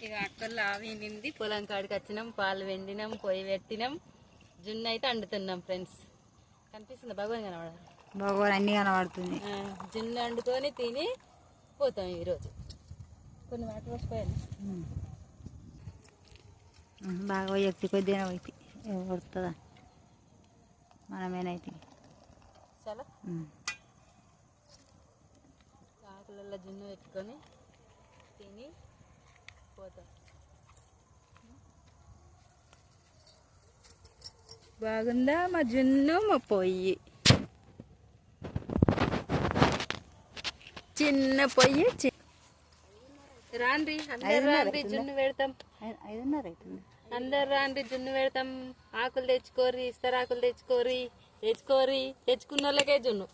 ఇక అక్కల్లో ఆవి నింది పొలం కాడికి వచ్చినాం, పాలు వెండినాం, పొయ్యి పెట్టినాం, జున్ను అయితే వండుతున్నాం ఫ్రెండ్స్. కనిపిస్తుంది భగవాన్ కనబడాలి, భగవాన్ అన్ని కనబడుతుంది. జున్ను వండుకొని తిని పోతాం ఈరోజు. కొన్ని వాటర్ పోసిపోయాను బాగా ఎత్తి కొద్దిగా పోయి పడుతుందా మనమేనైతే చాలా ఆకులలో జున్ను పెట్టుకొని తిని పోతాం. బాగుందా మా జున్ను మా పొయ్యి, చిన్న పొయ్యి. రాండ్రి అందరు రాండ్రి, జున్ను పెడతాం. 5:30 అవుతుంది. అందరు రాండ్రి, జున్ను పెడతాం. ఆకులు తెచ్చుకోరి, ఇస్తరాకులు తెచ్చుకోరి, తెచ్చుకున్న వాళ్ళకే జున్ను.